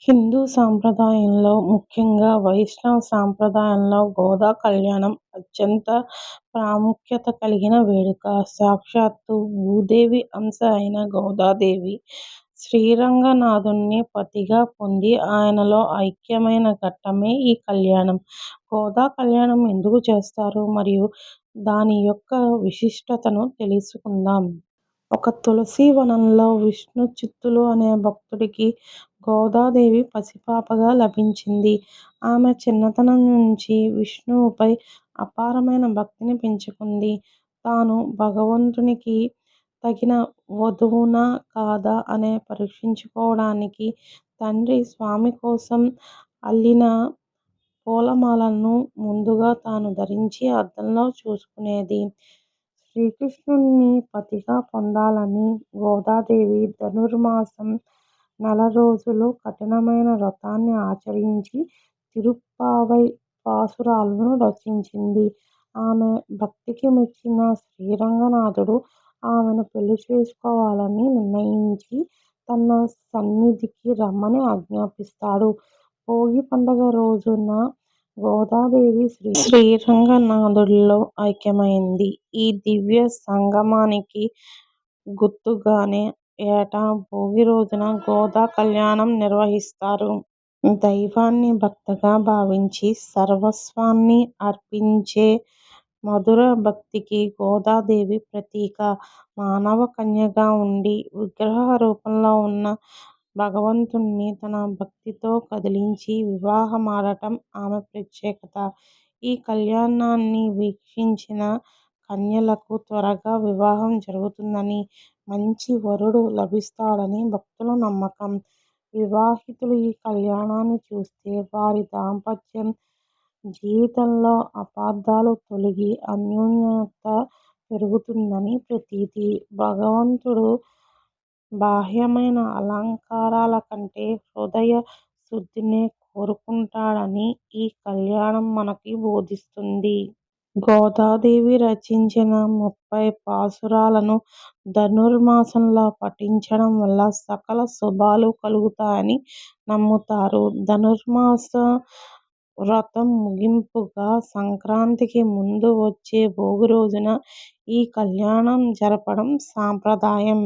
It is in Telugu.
హిందూ సాంప్రదాయంలో, ముఖ్యంగా వైష్ణవ సాంప్రదాయంలో గోదా కళ్యాణం అత్యంత ప్రాముఖ్యత కలిగిన వేడుక. సాక్షాత్తు భూదేవి అంశ అయిన గోదాదేవి శ్రీరంగనాథుణ్ణి పతిగా పొంది ఆయనలో ఐక్యమైన ఘట్టమే ఈ కళ్యాణం. గోదా కళ్యాణం ఎందుకు చేస్తారు మరియు దాని యొక్క విశిష్టతను తెలుసుకుందాం. ఒక తులసి వనంలో విష్ణు చిత్తులు అనే భక్తుడికి గోదాదేవి పసిపాపగా లభించింది. ఆమె చిన్నతనం నుంచి విష్ణువుపై అపారమైన భక్తిని పెంచుకుంది. తాను భగవంతునికి తగిన వధువునా కాదా అని పరీక్షించుకోవడానికి తండ్రి స్వామి కోసం అల్లిన పూలమాలను ముందుగా తాను ధరించి అద్దంలో చూసుకునేది. శ్రీకృష్ణుణ్ణి పతిగా పొందాలని గోదాదేవి ధనుర్మాసం నెల రోజులు కఠినమైన వ్రతాన్ని ఆచరించి తిరుప్పావై పాశురాలను రచించింది. ఆమె భక్తికి మెచ్చిన శ్రీరంగనాథుడు ఆమెను పెళ్లి చేసుకోవాలని నిర్ణయించి తన సన్నిధికి రమ్మని ఆజ్ఞాపిస్తాడు. భోగి పండుగ రోజున గోదాదేవి శ్రీరంగనాథుడిలో ఐక్యమైంది. ఈ దివ్య సంగమానికి గుర్తుగానే ఏటా భోగి రోజున గోదా కళ్యాణం నిర్వహిస్తారు. దైవాన్ని భర్తగా భావించి సర్వస్వాన్ని అర్పించే మధుర భక్తికి గోదాదేవి ప్రతీక. మానవ కన్యగా ఉండి విగ్రహ రూపంలో ఉన్న భగవంతుణ్ణి తన భక్తితో కదిలించి వివాహమాడటం ఆమె ప్రత్యేకత. ఈ కళ్యాణాన్ని వీక్షించిన కన్యలకు త్వరగా వివాహం జరుగుతుందని, మంచి వరుడు లభిస్తాడని భక్తుల నమ్మకం. వివాహితులు ఈ కళ్యాణాన్ని చూస్తే వారి దాంపత్య జీవితంలో అపార్థాలు తొలగి అన్యోన్యత పెరుగుతుందని ప్రతీతి. భగవంతుడు బాహ్యమైన అలంకారాల కంటే హృదయ శుద్ధినే కోరుకుంటాడని ఈ కళ్యాణం మనకి బోధిస్తుంది. గోదాదేవి రచించిన 30 పాశురాలను ధనుర్మాసంలో పఠించడం వల్ల సకల శుభాలు కలుగుతాయని నమ్ముతారు. ధనుర్మాస వ్రతం ముగింపుగా సంక్రాంతికి ముందు వచ్చే భోగి రోజున ఈ కళ్యాణం జరపడం సాంప్రదాయం.